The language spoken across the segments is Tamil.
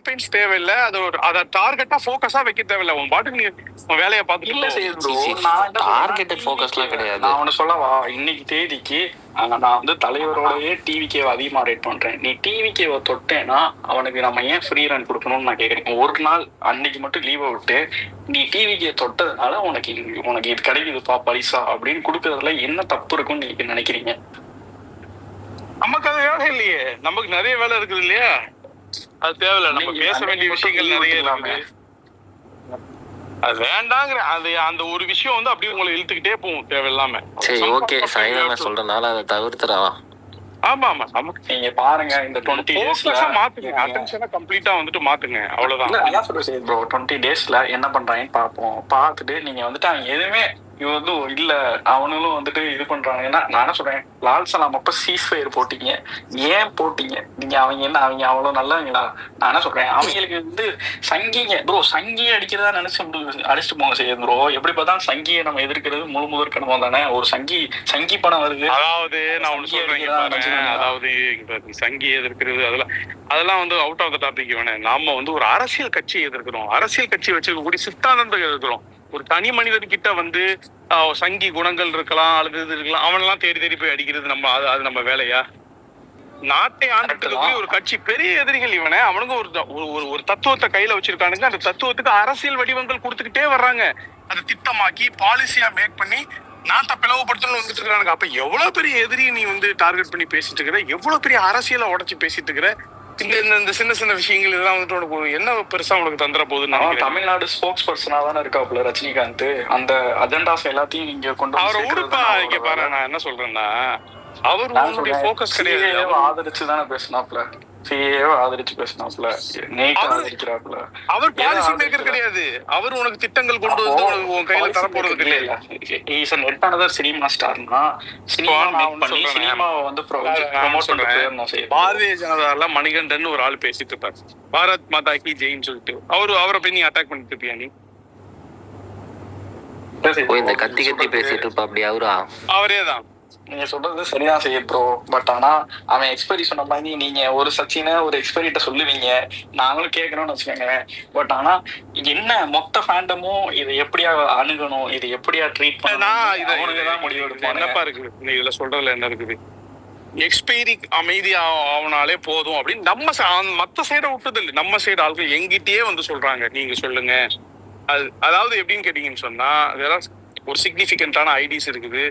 கேம்பெயின்ஸ் தேவையில்லை, அது ஒரு அதை டார்கெட்டா ஃபோக்கஸா வைக்க தேவையில்லை. உன் பாட்டுக்கு நீ உன் வேலையை பார்த்துட்டு இல்ல போ. செய்யுது டார்கெட்டட் ஃபோக்கஸ்லாம் கிடையாது. நான் ஒன்று சொல்லவா, இன்னைக்கு தேதிக்கு நான் வந்து தலைவரோடயே டிவிகேவை அதிகமாக ரேட் பண்றேன். நீ டிவிகேவை தொட்டேன்னா அவனுக்கு நம்ம ஏன் ஃப்ரீ ரன் கொடுக்கணும்னு நான் கேட்குறேன். ஒரு நாள் அன்னைக்கு மட்டும் லீவை விட்டு நீ டிவிகே தொட்டதுனால உனக்கு இது கிடைக்குதுப்பா பரிசா அப்படின்னு கொடுக்கறதுல என்ன தப்பு இருக்குன்னு நீங்க நினைக்கிறீங்க? நமக்கு அது வேலை இல்லையே, நமக்கு நிறைய வேலை இருக்குது இல்லையா? அது தேவையில்லை. நம்ம பேச வேண்டிய விஷயங்கள் நிறைய இருக்குது. அது வேண்டாங்கிற அது அந்த ஒரு விஷயம் வந்து அப்படியே உங்களை இழுத்துக்கிட்டே போகும் தேவையில்லாம. சரி ஓகே, சைலமா சொல்றதுனால அதை தவிர்த்துறா. ஆமா ஆமா, நமக்கு நீங்க பாருங்க இந்த 20 டேஸ்ல மாத்துங்க, அட்டென்ஷனை கம்ப்ளீட்டா வந்துட்டு மாத்துங்க, அவ்வளவுதான். அதான் சொல்றேன் ப்ரோ, 20 டேஸ்ல என்ன பண்றாங்கன்னு பார்ப்போம். பார்த்துட்டு நீங்க வந்துட்டு அவங்க எதுவுமே இவ வந்து இல்ல அவனுங்களும் வந்துட்டு இது பண்றாங்கன்னா நான் என்ன சொல்றேன், லால் சலாம் அப்ப சீஸ்ஃபயர் போட்டீங்க, ஏன் போட்டீங்க நீங்க? அவங்க என்ன அவங்க அவ்வளவு நல்லவங்களா? நான் என்ன சொல்றேன், அவங்களுக்கு வந்து சங்கிங்க ப்ரோ, சங்கியை அடிக்கிறதா நினைச்சு அடிச்சுட்டு போங்க செய்ய ப்ரோ. எப்படி பார்த்தா சங்கியை நம்ம எதிர்க்கிறது முதற்கணமா தானே. ஒரு சங்கி படம் வருது. அதாவது நான் ஒண்ணு சொல்றேன், அதாவது சங்கி எதிர்க்கிறது அதெல்லாம் வந்து அவுட் ஆஃப் த டாபிக். நாம வந்து ஒரு அரசியல் கட்சியை எதிர்க்கிறோம், அரசியல் கட்சி வச்சிருக்கக்கூடிய சித்தாந்தத்தை எதிர்க்கிறோம். ஒரு தனி மனிதன் கிட்ட வந்து சங்கி குணங்கள் இருக்கலாம் அல்லது இது இருக்கலாம், அவனெல்லாம் தேடி போய் அடிக்கிறது நம்ம அது நம்ம வேலையா? நாட்டை ஆண்டுட்டு ஒரு கட்சி பெரிய எதிரிகள் இவனை, அவனுங்க ஒரு தத்துவத்தை கையில வச்சிருக்கானுங்க. அந்த தத்துவத்துக்கு அரசியல் வடிவங்கள் கொடுத்துக்கிட்டே வர்றாங்க. அதை திட்டமாக்கி பாலிசியா மேக் பண்ணி நாட்டை பிளவுபடுத்தணும்னு வந்துட்டு இருக்கானுங்க. அப்ப எவ்வளவு பெரிய எதிரியை நீ வந்து டார்கெட் பண்ணி பேசிட்டு இருக்கிற, எவ்வளவு பெரிய அரசியலை உடச்சு பேசிட்டு இருக்கிற. இந்த சின்ன சின்ன விஷயங்கள் இதெல்லாம் வந்துட்டு உனக்கு என்ன பெருசா உனக்கு தந்துட போகுதுன்னு. தமிழ்நாடு ஸ்போக்ஸ் பர்சனா தானே இருக்காப்புல ரஜினிகாந்த். அந்த அஜெண்டாஸ் எல்லாத்தையும் நீங்க கொண்டு அவரை ஊருப்பா இங்க பாரு. நான் என்ன சொல்றேன்னா, அவர் உன்னுடைய ஃபோக்கஸ் கிடையாது. ஆதரிச்சு தானே பேசினாப்ல, ஆதரிச்சு பேசினாப்ல, ஆதரிக்கிறாப்ல. அவர் பாலிசி மேக்கர் கிடையாது. அவர் உனக்கு திட்டங்கள் கொண்டு வந்து உன் கையில தர போறது கிடையாது. சினிமா ஸ்டார்னா சினிமாவை வந்து பாரதிய ஜனதால மணிகண்டன் ஒரு ஆள் பேசிட்டு இருப்பாரு, பாரத் மாதா கி ஜெயின்னு சொல்லிட்டு. அவரை போய் நீ அட்டாக் பண்ணிட்டு இருப்பியா? நீ இந்த கத்தி பேசிட்டு இருப்பா அப்படி அவரா? அவரேதான். நீங்க சொல்றது சரிதான் செய்ய ப்ரோ. பட் ஆனா அவன் எக்ஸ்பைரி சொன்ன மாதிரி நீங்க ஒரு சச்சினை ஒரு எக்ஸ்பைரிட்ட சொல்லுவீங்க, நாங்களும் கேட்கணும்னு வச்சுக்கோங்க. பட் ஆனா என்ன மொத்த ஃபேண்டமும் இதை எப்படியா அணுகணும், இதை எப்படியா ட்ரீட் பண்ணணும் முடிவு எடுப்போம். என்னப்பா இருக்குது இதுல சொல்றதுல என்ன இருக்குது? எக்ஸ்பைரி அமைதி ஆவனாலே போதும் அப்படின்னு நம்ம மத்த சைடை விட்டது இல்லை. நம்ம சைடு ஆளுக்கு எங்கிட்டயே வந்து சொல்றாங்க, நீங்க சொல்லுங்க. அதாவது எப்படின்னு கேட்டீங்கன்னு சொன்னா, ஒரு சிக்னிபிகண்டான ஐடிஸ் இருக்குது.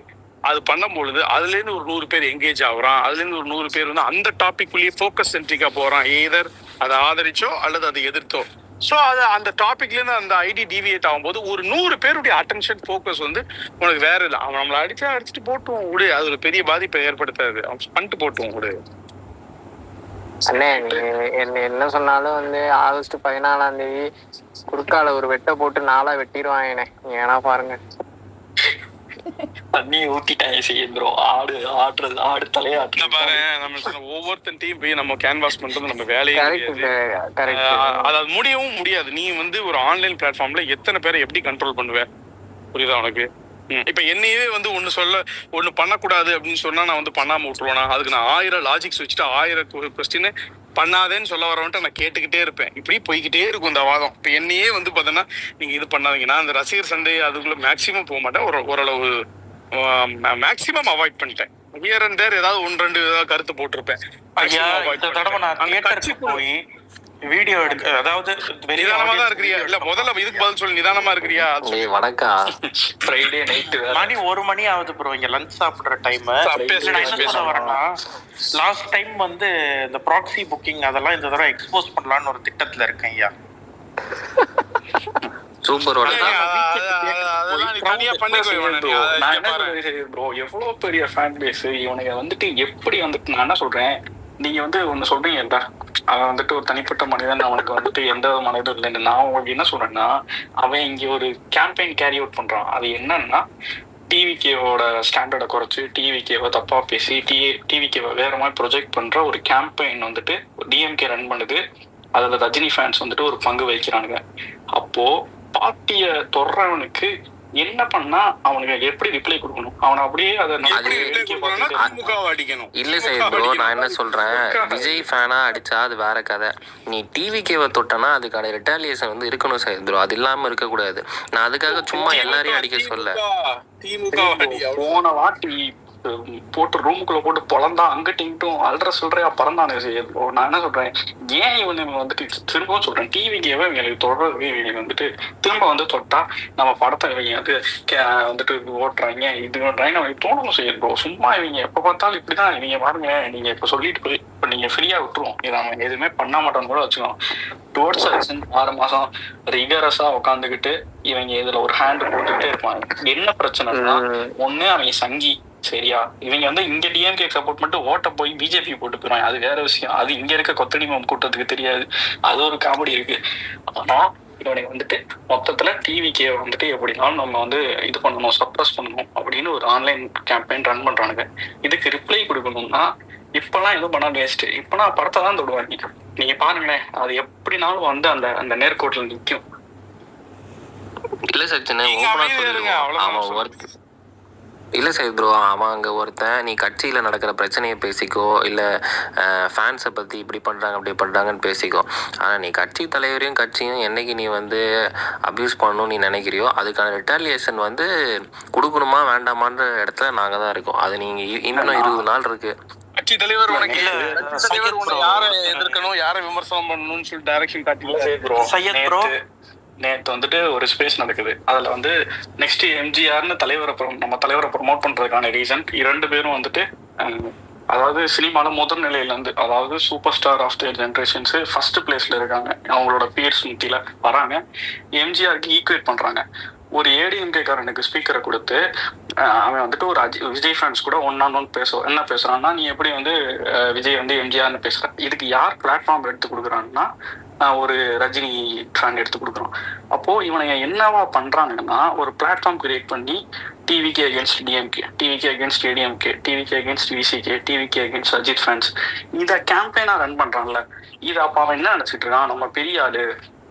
அது பண்ணும்பொழுது அதுல இருந்து ஒரு 100 பேர் எங்கேஜ் ஆகுறான், அதுல இருந்து ஒரு 100 பேர் வந்து அந்த டாபிக்குள்ளேயே ஃபோக்கஸ் சென்ட்ரிக்கா போறான். எதர் அதை ஆதரிச்சோ அல்லது அதை எதிர்த்தோ. ஸோ அது அந்த டாபிக்ல இருந்து அந்த ஐடி டிவியேட் ஆகும்போது ஒரு 100 பேருடைய அட்டென்ஷன் ஃபோக்கஸ் வந்து உனக்கு வேற இல்லை. அவன் நம்மளை அடிச்சுட்டு போட்டுவோம் விடு, அது ஒரு பெரிய பாதிப்பை ஏற்படுத்தாது. அவன் பண்ணிட்டு போட்டுவோம் விடு. அண்ணே என்ன சொன்னாலும் வந்து ஆகஸ்ட் 14ஆம் தேதி குறுக்கால ஒரு வெட்டை போட்டு 4ஆ வெட்டிடுவாங்கண்ணே. ஏன்னா பாருங்க, தண்ணி ஊத்திட்டாங்க செய்யறோம். ஆடு தலையாட்டு பாரு. நம்ம ஒவ்வொருத்தையும் போய் நம்ம கேன்வாஸ் பண்றது நம்ம வேலையே. அதாவது முடியவும் முடியாது. நீ வந்து ஒரு ஆன்லைன் பிளாட்ஃபார்ம்ல எத்தனை பேரை எப்படி கண்ட்ரோல் பண்ணுவ? புரியுதா உனக்கு? இப்ப என்னையே வந்து ஒண்ணு பண்ணக்கூடாது அப்படின்னு சொன்னா நான் வந்து பண்ணாம விட்டுருவேனா? அதுக்கு நான் 1000 லாஜிக்ஸ் வச்சுட்டு 1000 கொஸ்டின் பண்ணாதேன்னு சொல்ல வரவன்ட்டு நான் கேட்டுக்கிட்டே இருப்பேன். இப்படி போய்கிட்டே இருக்கும் இந்த வாதம். இப்ப என்னையே வந்து பாத்தீங்கன்னா நீங்க இது பண்ணாதீங்கன்னா அந்த ரசிகர் சண்டை அதுக்குள்ள மேக்சிமம் போக மாட்டேன். ஓரளவு மேக்சிமம் அவாய்ட் பண்ணிட்டேன். ஹியர் அண்ட் தேர் ஏதாவது 1-2 கருத்து போட்டிருப்பேன். போய் வீடியோ எடுக்க, அதாவது நிதானமா தான் இருக்கிறியா? இல்ல முதல்ல இதுக்கு பதில் சொல்லி நிதானமா இருக்கிறியா? வணக்கம். ஃப்ரைடே நைட்டு மணி 1 மணி ஆகுது ப்ரோ. இங்க லஞ்ச் சாப்பிடுற டைம். வரேன்னா லாஸ்ட் டைம் வந்து இந்த ப்ராக்ஸி புக்கிங் அதெல்லாம் இந்த தடவை எக்ஸ்போஸ் பண்ணலான்னு ஒரு திட்டத்துல இருக்கேன் ஐயா. சூப்பர். எவ்வளவு பெரிய ஃபேன் பேஸ் இவனுங்க வந்துட்டு எப்படி வந்துட்டு. நான் என்ன சொல்றேன், நீங்க வந்து ஒண்ணு சொல்றீங்க, அவன் வந்துட்டு ஒரு தனிப்பட்ட மனிதன், அவனுக்கு வந்துட்டு எந்த விதமான இதுவும் இல்லைன்னு. நான் உங்களுக்கு என்ன சொல்றேன்னா, அவன் இங்க ஒரு கேம்பெயின் கேரி அவுட் பண்றான். அது என்னன்னா, டிவிகேவோட ஸ்டாண்டர்டை குறைச்சி டிவிகேவை தப்பா பேசி டிவிகேவை வேற மாதிரி ப்ரொஜெக்ட் பண்ற ஒரு கேம்பெயின் வந்துட்டு டிஎம்கே ரன் பண்ணுது. அதுல ரஜினி ஃபேன்ஸ் வந்துட்டு ஒரு பங்கு வகிக்கிறானுங்க. அப்போ பார்ட்டிய தொடுறவனுக்கு என்ன பண்ணா அவனுக்கு எப்படி ரிப்ளை கொடுக்கணும்? அவனை அப்படியே அதை அடிக்கணும். இல்ல சரி ப்ரோ, நான் என்ன சொல்றேன், விஜய் ஃபேனா அடிச்சா அது வேற கதை. நீ டிவிகேவை தொட்டனா அதுக்கான ரிட்டாலியேஷன் வந்து இருக்கணும் சார் ப்ரோ, அது இல்லாம இருக்க கூடாது. நான் அதுக்காக சும்மா எல்லாரையும் அடிக்க சொல்ல. போன வாட்டி போட்டு ரூமுக்குள்ள போட்டு பொழந்தா அங்கிட்ட இங்கிட்டும் அல்ற சொல்றியா பறந்தானே. நான் என்ன சொல்றேன், ஏன் இவனுங்க வந்துட்டு திரும்பவும் சொல்றேன், டிவிக்கேவே இவங்களுக்கு தொடர்றது இவங்களுக்கு வந்துட்டு திரும்ப வந்து தொட்டா நம்ம படத்தை இவங்க வந்துட்டு ஓட்டுறாங்க இது பண்றாங்க நமக்கு தோணணும் செய்யுது ப்ரோ. சும்மா இவங்க எப்ப பார்த்தாலும் இப்படிதான். இவங்க பாருங்க, நீங்க இப்ப சொல்லிட்டு போய் இப்ப நீங்க ஃப்ரீயா விட்டுருவோம், இதை அவன் எதுவுமே பண்ண மாட்டோம்னு கூட வச்சுக்கோம். டுவர்ட்ஸ் எலெக்ஷன் 6 மாசம் ரிகரஸா உட்காந்துக்கிட்டு இவங்க இதுல ஒரு ஹேண்ட் போட்டுக்கிட்டே இருப்பாங்க. என்ன பிரச்சனைனா, ஒண்ணு அவங்க சங்கி சரியா, இவங்க வந்து இங்க டிஎம்கே சப்போர்ட் மட்டும் ஓட்ட போய் பிஜேபி போட்டு போயிடுவாங்க, அது வேற விஷயம். அது இங்க இருக்க கொத்தடி மாம் கூட்டத்துக்கு தெரியாது, அது ஒரு காமெடி இருக்கு. ஆனா இவனுக்கு வந்துட்டு மொத்தத்துல டிவிக்கே வந்துட்டு எப்படினாலும் நம்ம வந்து இது பண்ணணும், சப்ரஸ் பண்ணணும் அப்படின்னு ஒரு ஆன்லைன் கேம்பெயின் ரன் பண்றானுங்க. இதுக்கு ரிப்ளை கொடுக்கணும்னா இப்பெல்லாம் எதுவும் பண்ணா வேஸ்ட். இப்பெல்லாம் படத்தை தான் தொடுவாங்க. நீங்க பாருங்களேன், அது எப்படினாலும் வந்து அந்த அந்த நேர்கோட்டில் நிற்கும். இல்ல சச்சின், இல்ல சரி ப்ரோ, அவன் அங்க ஒருத்தன் நீ கட்சியில நடக்கிற பிரச்சனையை பேசிக்கோ, இல்ல ஃபேன்ஸை பத்தி இப்படி பண்றாங்க அப்படி பண்றாங்கன்னு பேசிக்கோ. ஆனா நீ கட்சி தலைவரையும் கட்சியும் என்னைக்கு நீ வந்து அபியூஸ் பண்ணணும்னு நீ நினைக்கிறியோ அதுக்கான ரிட்டாலியேஷன் வந்து கொடுக்கணுமா வேண்டாமான்ற இடத்துல நாங்க தான் இருக்கோம். அது நீங்க இன்னும் 20 நாள் இருக்கு. கட்சி தலைவர் உனக்கு யாரை எதிர்க்கணும், யாரை விமர்சனம் பண்ணணும்னு சொல்லி டைரக்ஷன் காட்டி நேற்று வந்துட்டு ஒரு ஸ்பேஸ் நடக்குது. அதுல வந்து நெக்ஸ்ட் எம்ஜிஆர்னு நம்ம தலைவரை ப்ரொமோட் பண்றதுக்கான ரீசன் 2 பேரும் வந்துட்டு அதாவது சினிமால முதல் நிலையில இருந்து, அதாவது super star of the generations first பிளேஸ்ல இருக்காங்க. அவங்களோட பியர்ஸ் முத்தியில வராங்க, எம்ஜிஆருக்கு ஈக்குவேட் பண்றாங்க. ஒரு ஏடிஎம்கே காரனுக்கு ஸ்பீக்கரை கொடுத்து அவன் வந்துட்டு ஒரு விஜய் ஃபேன்ஸ் கூட ஒன் என்ன பேசுறான்னா, நீ எப்படி வந்து விஜய் வந்து எம்ஜிஆர்னு பேசுற. இதுக்கு யார் பிளாட்ஃபார்ம் எடுத்து கொடுக்குறான்னா ஒரு ரஜினி ஃபேன் எடுத்து கொடுக்குறோம். அப்போ இவனை என்னவா பண்றாங்கன்னா, ஒரு பிளாட்ஃபார்ம் கிரியேட் பண்ணி TVK against DMK, TVK against ADMK, TVK against VCK, TVK against Ajith fans, இதை கேம்பெயினா ரன் பண்றான்ல. இது அப்ப அவன் என்ன நினைச்சிட்டு இருக்கான், நம்ம பெரிய ஆளு,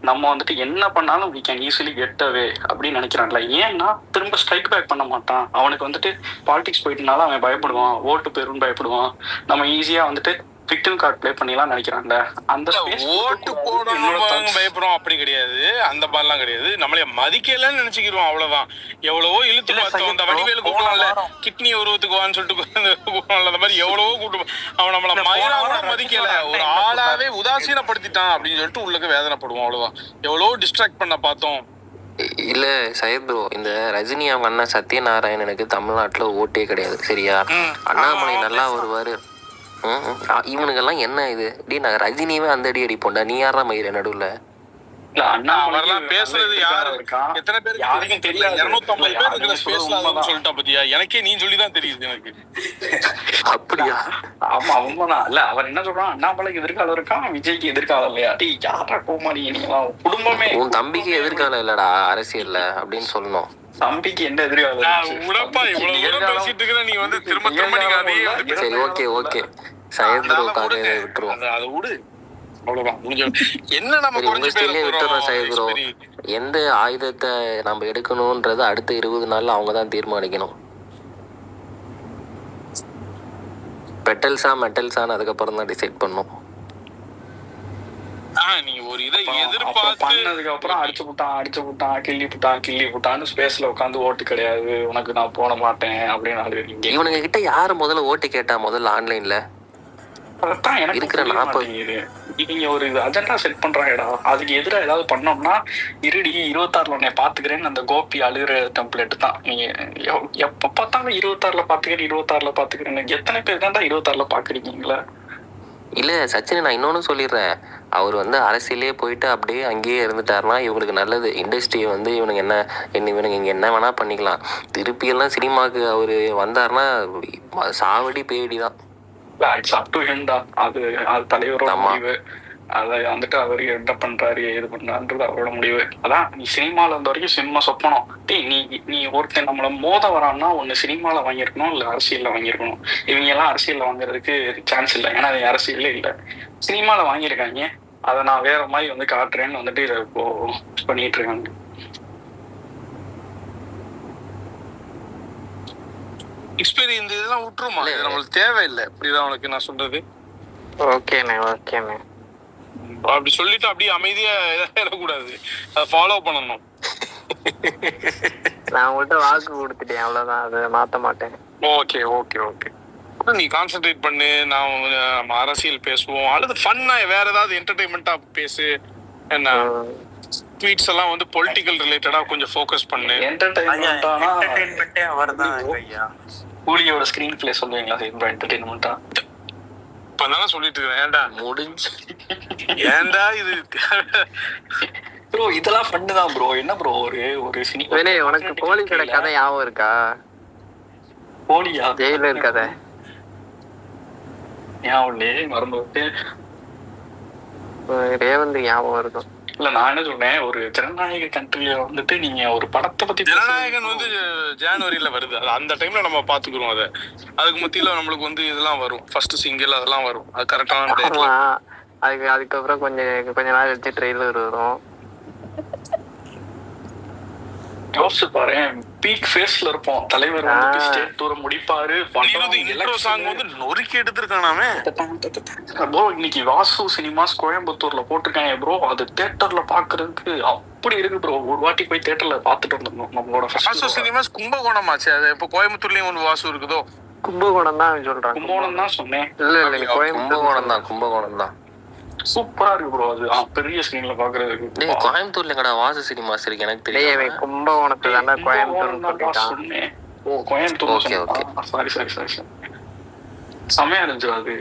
நம்ம வந்துட்டு என்ன பண்ணாலும் we can easily get away அப்படின்னு நினைக்கிறான்ல. ஏன்னா திரும்ப ஸ்ட்ரைக் பேக் பண்ண மாட்டான். அவனுக்கு வந்துட்டு பாலிடிக்ஸ் போயிட்டனால அவன் பயப்படுவான், ஓட்டு பேருன்னு பயப்படுவான். நம்ம ஈஸியா வந்துட்டு விக்டிம் கார்டு ப்ளே பண்ணிலாம் நினைக்கிறான்ல. அந்த ஓட்டு போடணும் பயப்படுறோம் அப்படி கிடையாது, அந்த பால்லாம் கிடையாது. நம்மளே மதிக்கலன்னு நினைச்சுக்கிறோம், அவ்வளவுதான். எவ்வளவோ இழுத்து பார்த்தோம். அந்த வடிவேலு கூப்பிடலாம்ல, கிட்னி உருவத்துக்கு வான்னு சொல்லிட்டு அந்த மாதிரி எவ்வளவோ கூப்பிட்டு அவன் நம்மள மயிலாக மதிக்கல, ஒரு ஆளாவே உதாசீனப்படுத்திட்டான் அப்படின்னு சொல்லிட்டு உள்ளுக்கு வேதனைப்படுவோம், அவ்வளவுதான். எவ்வளவோ டிஸ்ட்ராக்ட் பண்ண பார்த்தோம். இல்ல சையத் ப்ரோ, இந்த ரஜினி அவங்க அண்ணா சத்யநாராயணனுக்கு தமிழ்நாட்டுல ஓட்டே கிடையாது சரியா. அண்ணாமலை நல்லா வருவாரு. இவனுக்கெல்லாம் என்ன இது, நான் ரஜினியவே அந்த அடி அடிப்போண்டா, நீ யாரா மயிர நடுவுல பேசுறது யாரு, எத்தனை பேருக்கு தெரியாது. 250 பேர் சொல்லிட்டா பத்தியா, எனக்கே நீ சொல்லிதான் தெரியுது எனக்கு. அப்படியா? ஆமா உண்மைதான். இல்ல அவர் என்ன சொல்றான், அண்ணாமலைக்கு எதிர்காலம் இருக்கான், விஜய்க்கு எதிர்காலம் இல்லையா? யாரா கோமாளி, குடும்பமே உன் தம்பிக்கு எதிர்காலம் இல்லடா அரசியல்ல அப்படின்னு சொல்லணும். தம்பிக்கு என்ன எதிர்காலம் உடப்பா, இவ்வளவு தூரம் பேசிட்டு இருக்கிற நீ வந்து திரும்ப திரும்ப. சரி ஓகே ஓகே, சையத் ப்ரோக்காக விட்டுருவோம், அதை விடு, அவ்வளவுதான் முடிஞ்சு. என்ன நம்ம விட்டுறோம் சையத் ப்ரோ. எந்த ஆயுதத்தை நம்ம எடுக்கணும்ன்றது அடுத்த 20 நாள்ல அவங்க தான் தீர்மானிக்கணும். பெட்டல்ஸா மெட்டல்ஸான்னு அதுக்கப்புறம் தான் டிசைட் பண்ணும். நீ ஒரு இதை எதிர்பார்த்து பண்ணதுக்கு அப்புறம் அடிச்சு புட்டான் கிள்ளி புட்டான்னு ஸ்பேஸ்ல உட்காந்து ஓட்டு கிடையாது உனக்கு, நான் போட மாட்டேன் அப்படின்னு. இவனுங்க கிட்ட யாரு முதல்ல ஓட்டு கேட்டா முதல்ல ஆன்லைன்ல? அதான் எனக்கு இருக்கிற 40 இவங்க ஒரு அஜெண்டா செட் பண்றாங்கடா. அதுக்கு எதிராக ஏதாவது பண்ணோம்னா இருடி 26ல உன்னை பாத்துக்கிறேன்னு அந்த கோபி அழுகிற டெம்ப்ளேட் தான். நீங்க எப்ப பார்த்தாலும் 26ல பாத்துக்கிறேன்னு எத்தனை பேர் தான் 26ல பாக்குறீங்களா? இல்ல சச்சின், நான் இன்னொன்னு சொல்லிடுறேன், அவர் வந்து அரசியலே போயிட்டு அப்படியே அங்கேயே இருந்துட்டாருன்னா இவங்களுக்கு நல்லது. இண்டஸ்ட்ரியை வந்து இவனுங்க இவனுங்க இங்க என்ன வேணா பண்ணிக்கலாம். திருப்பி எல்லாம் சினிமாவுக்கு அவரு வந்தாருன்னா சாவடி பேடி தான். அது தலைவரோட முடிவு. அதை வந்துட்டு அவரு என்ன பண்றாரு ஏது பண்றாருன்றது அவரோட முடிவு. அதான் நீ சினிமால இருந்த வரைக்கும் சினிமா சொப்பனம். நீ ஒருத்தன் நம்மள மோத வரான்னா ஒண்ணு சினிமால வாங்கியிருக்கணும், இல்ல அரசியல்ல வாங்கியிருக்கணும். இவங்க எல்லாம் அரசியல்ல வாங்குறதுக்கு சான்ஸ் இல்லை, ஏன்னா அது அரசியலே இல்லை. சினிமால வாங்கியிருக்காங்க, அதை நான் வேற மாதிரி வந்து காட்டுறேன்னு வந்துட்டு இதை இப்போ பண்ணிட்டு இருக்காங்க. எக்ஸ்பீரியன்ஸ் இதெல்லாம் விட்டுருமா, இது நம்மளுக்கு தேவையில்லை. இப்படிதான் உனக்கு நான் சொல்றது. ஓகேண்ணே ஓகேண்ணே. அப்படி சொல்லிட்டு அப்படியே அமைதியா இருக்கக்கூடாது, அதை ஃபாலோ பண்ணணும். நான் உங்கள்கிட்ட வாக்கு கொடுத்துட்டேன், அவ்வளவுதான், அதை மாத்த மாட்டேன். ஓகே ஓகே ஓகே, நீ கான்சென்ட்ரேட் பண்ணு. நம்ம அரசியல் பேசுவோம், அல்லது ஃபன்னா வேற ஏதாவது என்டர்டைன்மெண்டா பேசு. என்ன ட்வீட்ஸ் எல்லாம் வந்து பொலிட்டிக்கல் ரிலேட்டடா கொஞ்சம் ஃபோக்கஸ் பண்ணு. என்டர்டெயின்மெண்டே அவர்தான் ஐயா. கூலியோட ஸ்கிரீன் பிளே சொல்லுவீங்களா என்டர்டெயின்மெண்டா? இப்பதானே சொல்லிட்டு இருக்கேன். ஏன்டா முடிஞ்சு, ஏன்டா இது ப்ரோ இதெல்லாம் ஃபன்னு தான் ப்ரோ. என்ன ப்ரோ ஒரு சினிமா உனக்கு கோழி கடை கதை ஞாபகம் இருக்கா? கோழியா? ஜெயிலர் கதை ஞாபகம் மறந்து விட்டு ரேவந்த் ஞாபகம் இருக்கும். இல்ல நான் என்ன சொன்னேன், ஒரு ஜனநாயக கண்ட்ரில வந்துட்டு நீங்க ஒரு படத்தை பத்தி, ஜனநாயகன் வந்து ஜனவரியில வருது, அது அந்த டைம்ல நம்ம பாத்துக்கிறோம். அதை அதுக்கு மத்தியில நம்மளுக்கு வந்து இதெல்லாம் வரும், ஃபர்ஸ்ட் சிங்கிள் அதெல்லாம் வரும், அது கரெக்டான டேட்ல. அதுக்கப்புறம் கொஞ்ச நாள் வச்சு ட்ரெய்லர் வரும். யோசிச்சு பாரு, பீக் ஃபேஸ்ல இருப்போம், தலைவர் வந்து ஸ்டேட் டூர் முடிப்பாரு. இன்ட்ரோ சாங் வந்து நொறுக்கி எடுத்திருக்கானாமே ப்ரோ. இன்னைக்கு வாசு சினிமாஸ் கோயம்புத்தூர்ல போட்டிருக்காங்க ப்ரோ. அது தியேட்டர்ல பாக்குறதுக்கு அப்படி இருக்கு ப்ரோ. ஒரு வாட்டி போய் தியேட்டர்ல பாத்துட்டு வந்துடணும். நம்மளோட வாசு சினிமாஸ் கும்பகோணம் ஆச்சு, அது இப்போ கோயம்புத்தூர்லயும் ஒன்று வாசு இருக்குதோ? கும்பகோணம் தான் சொல்றாங்க. கும்பகோணம் தான் சொன்னேன். இல்ல கும்பகோணம் தான். சூப்பரா இருக்கு ப்ரோ. அது பெரிய ஸ்கிரீன்ல பாக்குறதுக்கு. கோயம்புத்தூர்ல எங்கடா வாசு சினிமாஸ் இருக்கு? எனக்கு தெரியும். கும்பகோணத்துல தான் கோயம்புத்தூர் சொன்னேன். ஓ கோயம்புத்தூர். Okay okay, sorry. செமையா இருந்துச்சு அது.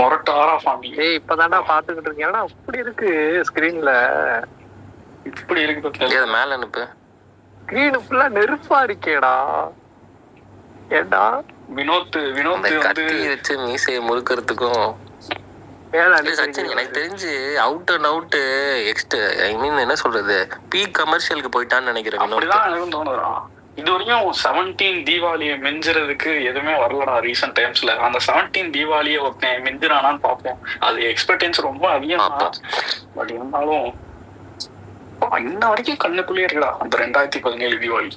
மொரட்டாரா ஃபேமிலி. இப்பதான்டா பாத்துக்கிட்டு இருக்கேன். அப்படி இருக்கு ஸ்கிரீன்ல, இப்படி இருக்கு. மேல அனுப்பு. ஸ்கிரீன் ஃபுல்லா நெருப்பா இருக்கேடா. ஏண்டா வினோத் கத்தி வச்சு மீசையை முறுக்கிறதுக்கும் சச்சின் எனக்கு தெரிஞ்சு அவுட் அண்ட் அவுட் ஐ மீன் என்ன சொல்றது, பீக் கமர்ஷியலுக்கு போயிட்டான்னு நினைக்கிறேன். அப்படிதான் எனக்கு தோணுதுடா. இது வரையும் 17 தீபாவளியை மிஞ்சுறதுக்கு எதுவுமே வரலடா ரீசெண்ட் டைம்ஸ்ல. அந்த 17 தீபாவளியை ஒருத்தன் மிஞ்சுறானான்னு பார்ப்போம். அது எக்ஸ்பெக்டன்ஸ் ரொம்ப அதிகம் தான். பட் இருந்தாலும் இன்ன வரைக்கும் கண்ணுக்குள்ளே இருக்குடா அந்த 2017 தீபாவளி.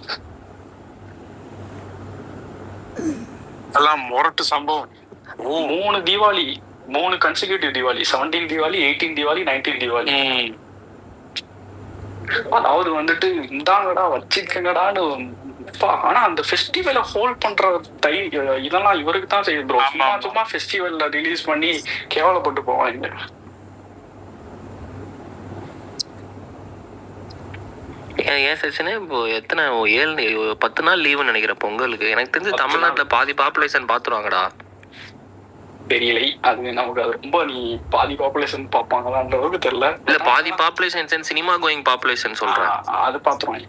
எல்லாம் மொரட்டு சம்பவம். 3 தீபாவளி, 3 கன்சிக்யூட்டிவ் தீபாவளி, 17 தீபாவளி, 18 தீபாவளி, 19 தீபாவளி. அதாவது வந்துட்டு இந்தாங்கடா வச்சுக்கங்கடான்னு. ஆனா அந்த ஃபெஸ்டிவலை ஹோல்ட் பண்ற இதெல்லாம் இவருக்கு தான் செய்யுது ப்ரோ. சும்மா ஃபெஸ்டிவல்ல ரிலீஸ் பண்ணி கேவலப்பட்டு போவாங்க. ஏன் சச்சினே இப்போ எத்தனை 10 நாள் லீவுன்னு நினைக்கிறேன் பொங்கலுக்கு. எனக்கு தெரிஞ்சு தமிழ்நாட்டுல பாதி பாப்புலேஷன் பாத்துருவாங்கடா. தெரியலை, அது நமக்கு அது ரொம்ப நீ பாதி பாப்புலேஷன் பாப்பாங்களான்ற அளவுக்கு தெரியல. இல்ல பாதி பாப்புலேஷன் சினிமா கோயிங் பாப்புலேஷன் சொல்றேன், அது பாத்துருவாங்க.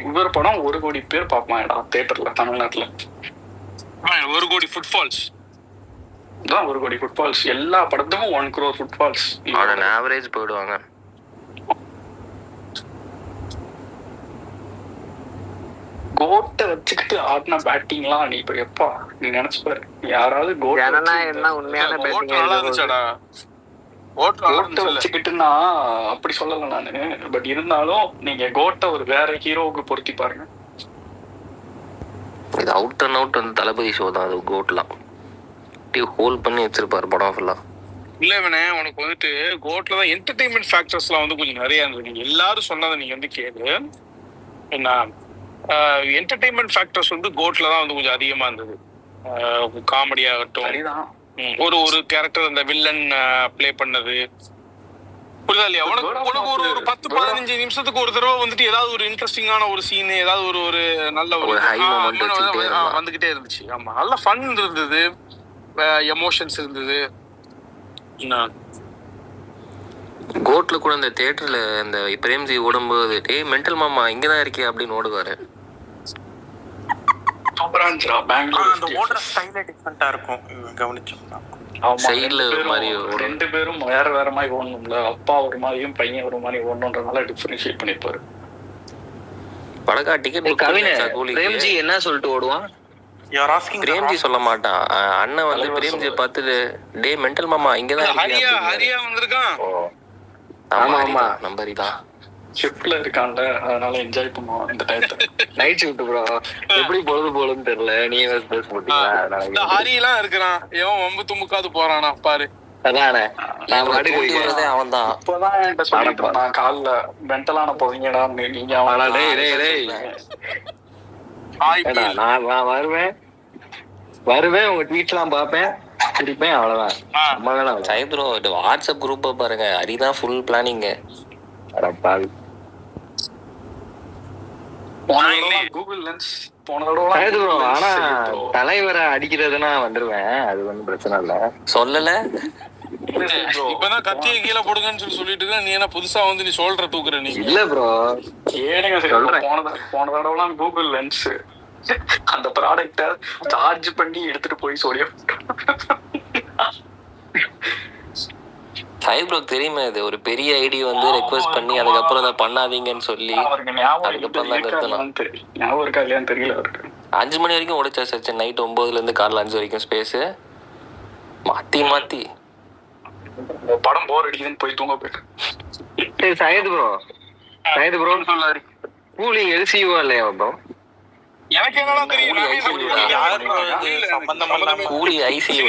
இவர் படம் 1 கோடி பேர் பாப்பாங்கடா தியேட்டர்ல தமிழ்நாட்டுல. 1 கோடி ஃபுட்ஃபால்ஸ் தான் 1 கோடி ஃபுட்ஃபால்ஸ். எல்லா படத்துக்கும் 1 crore ஃபுட்ஃபால்ஸ். ஆவரேஜ் போயிடுவாங்க. கோட்டை வச்சுக்கிட்டு ஆடின பேட்டிங்லாம் நீ இப்ப எப்பா நீ நினைச்சு பாரு. யாராவது உண்மையான கோட்டை வச்சுக்கிட்டுன்னா அப்படி சொல்லல நானு. பட் இருந்தாலும் நீங்க கோட்டை ஒரு வேற ஹீரோவுக்கு பொருத்தி பாருங்க. இது அவுட் அண்ட் அவுட் வந்து தளபதி ஷோ தான். அது கோட்லாம் ஹோல்ட் பண்ணி வச்சிருப்பாரு படம் ஃபுல்லா. இல்ல வேணே உனக்கு வந்துட்டு கோட்ல தான் என்டர்டைன்மெண்ட் ஃபேக்டர்ஸ்லாம் வந்து கொஞ்சம் நிறைய இருந்தது. நீங்க எல்லாரும் சொன்னதை நீங்க வந்து கேளு. என்ன என்டர்டைன்மெண்ட் ஃபேக்டர்ஸ் வந்து கோட்ல தான் வந்து கொஞ்சம் அதிகமா இருந்தது. காமெடி ஆகட்டும், ஒரு கேரக்டர் அந்த வில்லன் பிளே பண்ணது புரியுதா இல்லையா? உனக்கு ஒரு 10-15 நிமிஷத்துக்கு ஒரு தடவை வந்துட்டு ஏதாவது ஒரு இன்ட்ரெஸ்டிங்கான ஒரு சீன், ஏதாவது ஒரு நல்ல ஒரு வந்துகிட்டே இருந்துச்சு. ஆமா, நல்ல ஃபன் இருந்தது, எமோஷன்ஸ் இருந்தது. கோட்ல கூட இந்த தியேட்டர்ல இந்த பிரேம்ஜி ஓடும்போது மென்டல் மாமா இங்கதான் இருக்கே அப்படின்னு ஓடுவாரு. அந்த ஓடுற ஸ்டைலே டிஃபரெண்டா இருக்கும் கவனிச்சோம்னா. சைடுல மாதிரி 2 பேரும் வேற மாதிரி ஓடணும்ல. அப்பா ஒரு மாதிரியும் பையன் ஒரு மாதிரி ஓடணுன்றதுனால டிஃபரன்ஷியேட் பண்ணிருப்பாரு. படகா டிக்கெட் பிரேம்ஜி என்ன சொல்லிட்டு ஓடுவான்? பிரேம்ஜி சொல்ல மாட்டான். அண்ணன் வந்து பிரேம்ஜி பார்த்துட்டு டே மென்டல் மாமா இங்கதான் ஹரியா வந்திருக்கான். நம்பரிதான் ஷிப்ட்ல இருக்கான்ல, அதனால என்ஜாய் பண்ணுவான் இந்த டயத்தை. நைட் ஷிஃப்ட் ப்ரோ, எப்படி பொழுது போலுன்னு தெரியல. நீ பேச போட்டீங்களா? இந்த ஹரியெல்லாம் இருக்கிறான், எவன் வம்பு துமுக்காது போறானா பாரு. அதானே நான் வரதே அவன் தான். இப்பதான் என்கிட்ட சொல்லிட்டு இருந்தான் காலைல, மென்டலான போவீங்கடா நீங்க. அவன் நான் வருவேன் உங்க ட்வீட் எல்லாம் பாப்பேன், சிரிப்பேன், அவ்வளவுதான். சைத் ப்ரோ வாட்ஸ்அப் குரூப்பை பாருங்க, ஹரிதான் ஃபுல் பிளானிங். பாவி கூகுள் லென்ஸ் ஆனா தலைவரை அடிக்கிறதுனா வந்துருவேன், அது ஒன்றும் பிரச்சனை இல்ல. சொல்லல இப்பதான் கத்தியை கீழே போடுங்கன்னு சொல்லிட்டு இருக்க, நீ என்ன புதுசா வந்து நீ சொல்ற தூக்குற? நீ இல்ல ப்ரோ ஏனுங்க போன தடவைலாம் கூகுள் லென்ஸ் அந்த ப்ராடக்ட சார்ஜ் பண்ணி எடுத்துட்டு போய் சோடியம். சைத் ப்ரோ தெரியுமா, இது ஒரு பெரிய ஐடி வந்து ரெக்வெஸ்ட் பண்ணி அதுக்கப்புறம் அதை பண்ணாதீங்கன்னு சொல்லி அதுக்கப்புறம் தான் நிறுத்தலாம். ஞாபகம் இருக்கா இல்லையான்னு தெரியல அவருக்கு. 5 மணி வரைக்கும் ஓடிச்சா சச்சு, நைட் 9ல இருந்து காலைல 5 வரைக்கும் ஸ்பேஸ் மாத்தி படம் போர் அடிக்குதுன்னு போய் தூங்க போயிட்டு. சையது ப்ரோ சொல்லாரு கூலிங் எல்சியூவா இல்லையா ப்ரோ? எனக்கு என்னடா தெரியும், கூலி ஐசியூ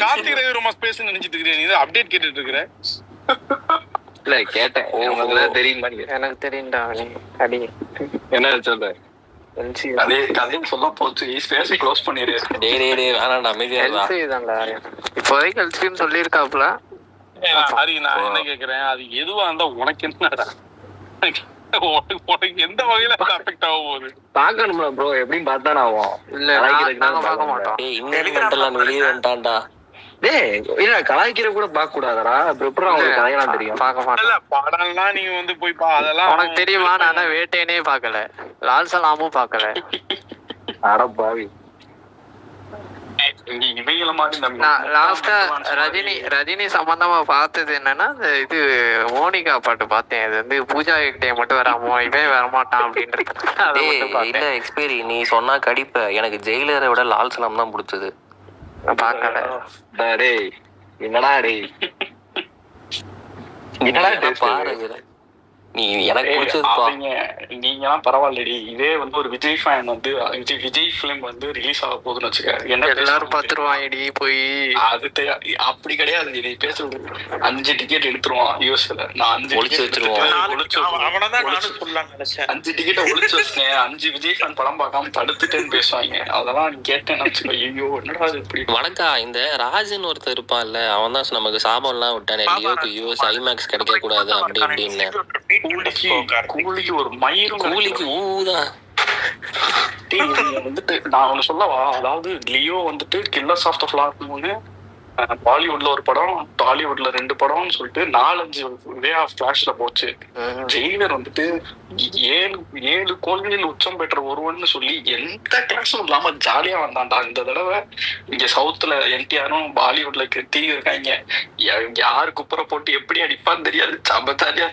கார்த்திக் ரூமா ஸ்பேஸ் நினைச்சிட்டு இருக்கிறேன். நீ அப்டேட் கேட்டுட்டு இருக்கிற? இல்ல கேட்டேன், உங்களுக்கு தெரியுமா? எனக்கு தெரியும்டா. அடி என்ன சொல்ற? அதே கதையும் சொல்ல போச்சு, ஸ்பேஸ் க்ளோஸ் பண்ணிரு. வேணாம்டா அமைதியா தான்டா இப்போதைக்கு எல்சின்னு சொல்லியிருக்காப்ல. ஹரி நான் என்ன கேக்குறேன், அது எதுவா இருந்தா உனக்கு என்னடா? உனக்கு எந்த வகையில அஃபெக்ட் ஆக போகுது பாக்கணும்ல ப்ரோ, எப்படியும் பார்த்தா ஆகும். இல்ல நாங்க பார்க்க மாட்டோம். இன்னும் வெளியே வந்துட்டான்டா. டேய் இல்ல கலாய்க்கிற கூட பார்க்க கூடாதா? ப்ரிப்பரா உங்களுக்கு கதையெல்லாம் தெரியும். பார்க்க மாட்டோம். படம்லாம் நீங்க வந்து போய் அதெல்லாம் உனக்கு தெரியுமா? நான் வேட்டையனே பார்க்கல, லால் சலாமும் பார்க்கல. அட பாவி. லாஸ்டா ரஜினி சம்பந்தமா பார்த்தது என்னன்னா, இது மோனிகா பாட்டு பார்த்தேன். அது வந்து பூஜா கிட்டே மட்டும் வராமோ இவன் வரமாட்டான் அப்படின்றது. இல்ல எக்ஸ்பீரி நீ சொன்னா கடிப்ப, எனக்கு ஜெயிலரை விட லால் சலாம் தான் பிடிச்சது. பார்க்கல. டேய் என்னடா டேய் பாரு, நீ எனக்கு பிடிச்சதுப்பா. நீங்கலாம் பரவாயில்லடி. இதே வந்து ஒரு விஜய் ஃபேன் வந்து விஜய் பிலிம் வந்து ரிலீஸ் ஆக போகுதுன்னு வச்சுக்க, என்ன எல்லாரும் பார்த்துருவாங்கடி போய். அது அப்படி கிடையாது, நீ பேசுறது 5 டிக்கெட் எடுத்துருவான் யூஎஸ்ல. நான் 5 ஒளிச்சு வச்சிருவோம். 5 டிக்கெட்டை ஒளிச்சு வச்சேன், 5 விஜய் ஃபேன் படம் பார்க்காம தடுத்துட்டேன்னு பேசுவாங்க. அதெல்லாம் நீ கேட்டேன்னு வச்சுக்கோ, ஐயோ என்னடா இது இப்படி. வணக்கா, இந்த ராஜன் ஒருத்தர் இருப்பான்ல, அவன் தான் நமக்கு சாபம் எல்லாம் விட்டானே, லியோக்கு யூஎஸ் ஐமேக்ஸ் கிடைக்க கூடாது அப்படி இப்படின்னு. கூலிக்கு ஒரு மயிரும் கூலிக்கு ஊதான் வந்துட்டு நான் ஒண்ணு சொல்லவா? அதாவது லியோ வந்துட்டு கில்லர்ஸ் ஆஃப் த ஃபிளவர் மூணு, பாலிவுட்ல ஒரு படம், டாலிவுட்ல 2 படம்னு சொல்லிட்டு 4-5 வே ஆஃப் ஃபிளாஷ்ல போச்சு. ஜெயிலர் வந்துட்டு 7 கோள்களில் உச்சம் பெற்ற ஒருவன்னு சொல்லி எந்த கிளாஸும் இல்லாம ஜாலியா வந்தான்டா. இந்த தடவை இங்க சவுத்துல என்டிஆரும் பாலிவுட்ல கிருத்தி இருக்காங்க. யாரு குப்புற போட்டு எப்படி அடிப்பான்னு தெரியாது, சம்ப ஜாலியா.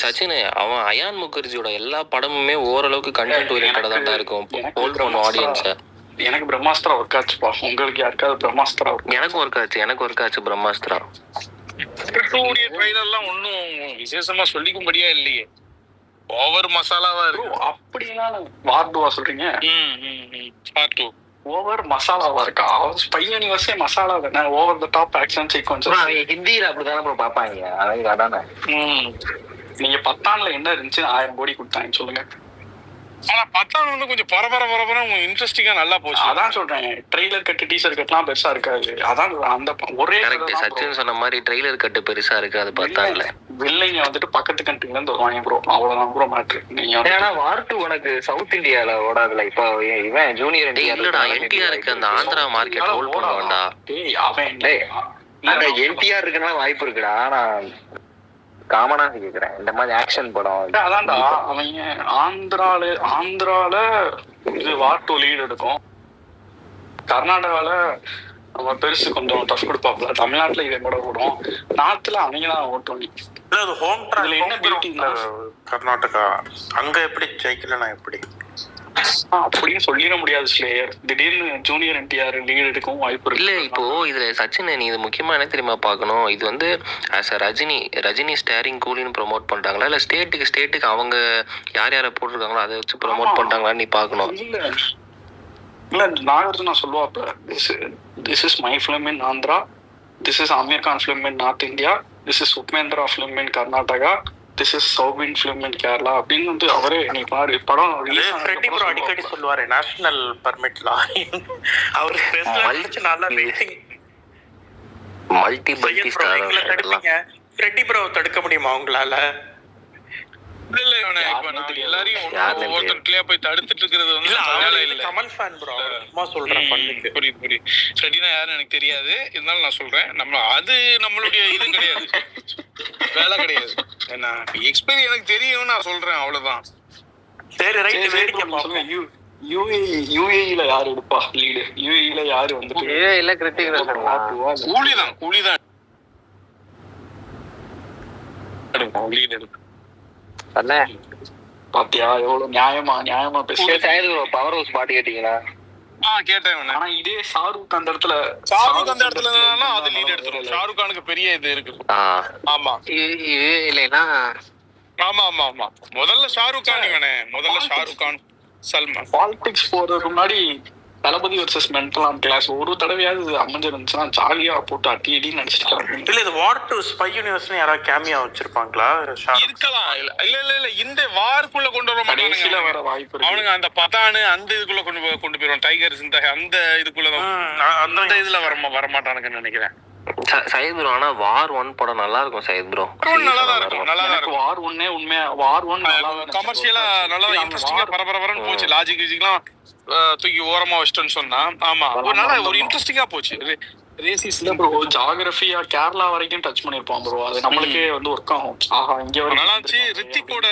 சச்சின், அவன் அயான் முகர்ஜியோட எல்லா படமுமே ஓரளவுக்கு கண்டென்ட் ஓரியன்டடா தான் இருக்கும். ஹோல்ட் பண்ண ஆடியன்ஸ. எனக்கு பிரம்மாஸ்திரா ஒர்க் ஆச்சுப்பா. உங்களுக்கு யாருக்காவது பிரம்மாஸ்திரா? எனக்கு ஒர்க் ஆச்சு பிரம்மாஸ்திரா. ட்ரைலர்லாம் ஒன்னும் விசேஷமா சொல்லிக்கும்படியா இல்லையே, ஓவர் மசாலாவா இருக்கு. அப்படின்னா வார்டுவா சொல்றீங்க? ஓவர் மசாலாவா இருக்கா? பையன் வசே மசாலா தானே, over the top action sequence. ஹிந்தியில அப்படிதானே பார்ப்பாங்க, அதானே. நீங்க பத்தான்ல என்ன இருந்துச்சு? 1000 கோடி கொடுத்தாங்க சொல்லுங்க. ஆனா 10 வந்து கொஞ்சம் பரபர இன்ட்ரெஸ்டிங்கா நல்லா போச்சு. அதான் சொல்றேன், ட்ரெய்லர் கட்டு டீசர் கட்லாம் பெருசா இருக்காது. அதான் அந்த ஒரே சச்சின் சொன்ன மாதிரி ட்ரெய்லர் கட்டு பெருசா இருக்காது. 10 வில்லைங்க வந்துட்டு பக்கத்து கண்ட்ரில இருந்து வருவாங்க ப்ரோ, அவ்வளவுதான் ப்ரோ மேட்ரு. நீங்க வார்டு உனக்கு சவுத் இந்தியால ஓடாதுல. இப்போ இவன் ஜூனியர் என்டிஆருக்கு அந்த ஆந்திரா மார்க்கெட் ஹோல்ட் பண்ணுவான்டா. டேய் அவன் என்டிஆர் இருக்குன்னா வாய்ப்பு இருக்குடா. ஆனா காமனா கேக்குறேன், இந்த மாதிரி ஆக்ஷன் படம். அதான்டா அவங்க ஆந்திரால இது வார்டு லீடு எடுக்கும். கர்நாடகால நம்ம பெருசு கொஞ்சம் டஃப் கொடுப்பாப்ல. தமிழ்நாட்டுல இதே கூட ஓடும். நார்த்ல அவங்க தான் ஓட்டுவாங்க. ஹோம் ட்ராக் என்ன பியூட்டி கர்நாடகா அங்க எப்படி ஜெயிக்கலன்னா எப்படி? அப்படின்னு சொல்லிட முடியாது ஸ்லேயர். திடீர்னு ஜூனியர் என்டிஆர் லீட் எடுக்கவும் வாய்ப்பு இருக்கு. இல்லை இப்போ இதுல சச்சின் நீ இது முக்கியமா என்ன தெரியுமா பார்க்கணும், இது வந்து ஆஸ் அ ரஜினி ஸ்டேரிங் கூலின்னு ப்ரொமோட் பண்றாங்களா இல்ல ஸ்டேட்டுக்கு அவங்க யார் யாரை போட்டிருக்காங்களோ அதை வச்சு ப்ரொமோட் பண்றாங்களான்னு நீ பார்க்கணும். இல்ல நாகார்ஜுனா சொல்லுவாப்ல, this is my film in Andhra, this is Aamir Khan film in north India, this is Upendra film in Karnataka, this is Soubin film in Kerala அப்படின்னு வந்து அவரே நீ பாரு படம் ஃப்ரெட்டி ப்ரோ அடிக்கடி சொல்லுவாரு நேஷனல் பர்மிட்ல அவருக்கு நல்லா மல்டி தடுப்பீங்க. ஃப்ரெட்டி ப்ரோ தடுக்க முடியுமா உங்களால? இல்ல இப்ப நான் எல்லாரையும் ஒவ்வொருத்தருலயா போய் தடுத்துட்டு இருக்கிறது வந்து வேலை இல்ல. கமல் ஃபேன் ப்ரோ சும்மா சொல்றேன். புரியுது. ஸ்ரெட்டினா யாருன்னு எனக்கு தெரியாது, இருந்தாலும் நான் சொல்றேன், அது நம்மளுடைய இது கிடையாது, வேலை கிடையாது. என்ன எக்ஸ்பீரியன்ஸ் எனக்கு தெரியும், நான் சொல்றேன் அவ்வளவுதான். சரி ரைட், வேடிக்கை பார்ப்போம். யூஏஇல யாரு எடுப்பா லீடு? யூஏஇல யாரு வந்துட்டு இல்ல கிருத்திக் கூலிதான் லீடு எடுக்கும். பாத்தியா எவ்வளவு நியாயமா பேசுறேன். பவர் ஹவுஸ் பாட்டு கேட்டீங்களா? கேட்டேன். ஆனா இதே ஷாருக் அந்த இடத்துல அது லீட் எடுத்துரும். ஷாருக் கானுக்கு பெரிய இது இருக்கு. ஆமா இல்லைன்னா ஆமா முதல்ல ஷாருக் கான் சல்மான் பாலிடிக்ஸ் போறதுக்கு முன்னாடி தளபதி வர்சஸ் மென்டல் கிளாஸ் ஒரு தடவையாவது அமைஞ்சிருந்துச்சுன்னா ஜாலியா போட்டு அடி நடிச்சிருக்காங்க. இல்ல இது வார் டு ஸ்பை யூனிவர்ஸ்னு யாராவது கேமியா வச்சிருப்பாங்களா? இருக்கலாம். இல்ல இந்த வார்க்குள்ள கொண்டு வர மாட்டாங்க, வர வாய்ப்பு. அவனுங்க அந்த பதானு அந்த இதுக்குள்ள கொண்டு போயிடுவான். டைகர்ஸ் அந்த இதுக்குள்ளதான் அந்த இதுல வர மாட்டானுங்கன்னு நினைக்கிறேன். சையத் ப்ரோ ஆனா வார் 1 படம் நல்லா இருக்கும். சையத் ப்ரோ நல்லாதான் இருக்கும். வார் 1 உண்மையா வார் 1 கமர்ஷியலா நல்லா இன்ட்ரெஸ்டிங்கா பரபரன்னு போச்சு. லாஜிக்லாம் தூக்கி ஓரமா வச்சிட்டோன்னு சொன்னா ஆமா ஒரு இன்ட்ரெஸ்டிங்கா போச்சு. ஜியோகிராஃபியா கேரளா வரைக்கும் டச் பண்ணிருப்பான் ப்ரோ. அது நம்மளுக்கே வந்து ஒர்க் ஆகும். ஆஹா இங்க நல்லா இருந்துச்சு. ரித்திக்கோட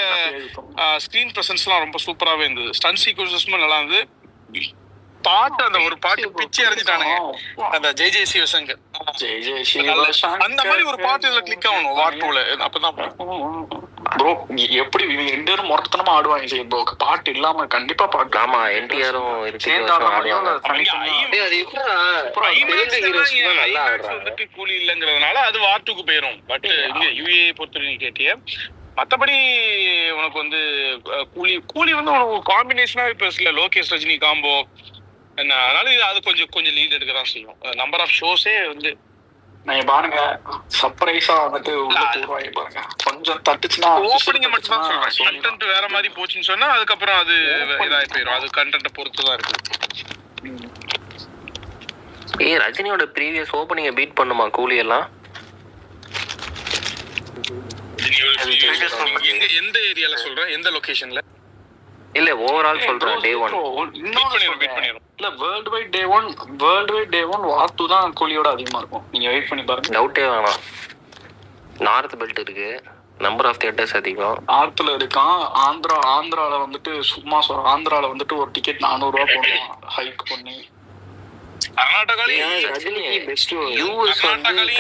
ஸ்கிரீன் பிரசன்ஸ் எல்லாம் ரொம்ப சூப்பராவே இருந்தது. ஸ்டன் சீக்வன்சஸும் நல்லா இருந்தது. பாட்டு அந்த ஒரு பாட்டு பிச்சு அரைஞ்சிட்டானுங்க. அந்த ஜெய் சிவசங்கர் அந்த மாதிரி ஒரு பாட்டு இதுல கிளிக் ஆகணும் வார் 2ல. அப்பதான் ப்ரோ எப்படி என்டிஆர் மொத்தமா ஆடுவாங்க ப்ரோ. பாட்டு இல்லாம கண்டிப்பா பாட்டு. ஆமா என்டிஆரும் வந்துட்டு கூலி இல்லங்கிறதுனால அது வார் 2க்கு போயிரும். பட் இங்க யூஏ பொறுத்த கேட்டிய மத்தபடி உனக்கு வந்து கூலி வந்து உனக்கு காம்பினேஷனாவே பேசல. லோகேஷ் ரஜினி காம்போ என்ன, அதனால அது கொஞ்சம் லீட் எடுக்கதான் செய்யும். நம்பர் ஆஃப் ஷோஸே வந்து நீங்க பாருங்க சர்ப்ரைஸா வந்துட்டு உள்ள போடுவாங்க பாருங்க. கொஞ்சம் தட்டுச்சுன்னா ஓப்பனிங் மட்டும் தான் சொல்றேன். கண்டென்ட் வேற மாதிரி போச்சுன்னு சொன்னா அதுக்கப்புறம் அது இதாகி போயிடும். அது கண்டென்ட்டை பொறுத்து தான் இருக்கு. ரஜினியோட ப்ரீவியஸ் ஓப்பனிங்கை பீட் பண்ணுமா கூலி எல்லாம்? எந்த ஏரியால சொல்றேன், எந்த லொகேஷன்ல? இல்ல ஓவரால் சொல்றேன். டே 1 இல்ல வேர்ல்ட் வைட் டே 1 வார் 2 தான் கூலியோட அதிகமா இருக்கும். நீங்க வெயிட் பண்ணி பாருங்க. டவுட்டே வேணாம். நார்த் பெல்ட் இருக்கு, நம்பர் ஆஃப் தியேட்டர்ஸ் அதிகம். நார்த்ல இருக்கான். ஆந்திரால வந்துட்டு சும்மா ஆந்திரால வந்துட்டு ஒரு டிக்கெட் 400 ரூபாய் போடுவான் ஹைக் பண்ணி. கர்நாடகாலயும்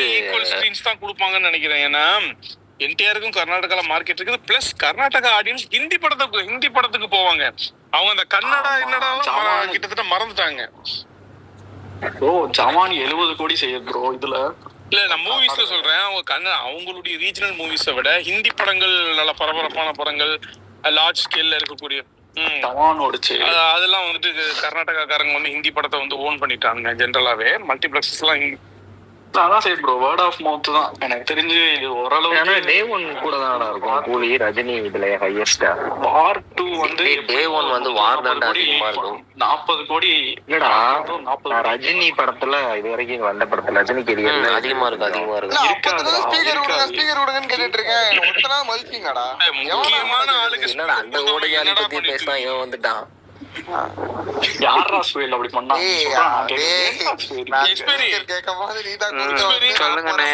ஈக்குவல் ஸ்கிரீன்ஸ் தான் கொடுப்பாங்கன்னு நினைக்கிறேன். ஏன்னா என்டிஆருக்கும் கர்நாடகால மார்க்கெட் இருக்குது. பிளஸ் கர்நாடகா ஆடியன்ஸ் ஹிந்தி படத்துக்கு போவாங்க. அவங்க அந்த கன்னடா கிட்டத்தட்ட மறந்துட்டாங்க. ஓ ஜவான் 70 கோடி செய்யுது ப்ரோ இதுல. இல்ல நான் மூவிஸ்ல சொல்றேன். அவங்களுடைய ரீஜனல் மூவிஸை விட ஹிந்தி படங்கள் நல்ல பரபரப்பான படங்கள் லார்ஜ் ஸ்கேல்ல இருக்கக்கூடிய அதெல்லாம் வந்துட்டு கர்நாடகாக்காரங்க வந்து ஹிந்தி படத்தை வந்து ஓன் பண்ணிட்டாங்க. ஜென்ரலாவே மல்டிபிளெக்ஸஸ் எல்லாம் அதான் சரி ப்ரோ. வேர்ட் ஆஃப் மவுத் தான் எனக்கு தெரிஞ்சு. இது ஓரளவு டே 1 கூட தான் இருக்கும் கூலி. ரஜினி இதுல ஹையஸ்டா. வார் 2 வந்து டே 1 வந்து வார் தான் அதிகமா இருக்கும். 40 கோடி. இல்லடா ரஜினி படத்துல இது வரைக்கும் வந்த படத்துல ரஜினி கேரியர் அதிகமா இருக்கும். ஸ்பீக்கர் விடுங்கன்னு கேட்டுட்டு இருக்கேன். ஒருத்தனா மதிப்பீங்கடா. முக்கியமான ஆளுக்கு என்னடா அந்த ஓடையாளி பத்தி பேசினா இவன் வந்துட்டான். யாரா ஸ்பீல் அப்படி பண்ணா?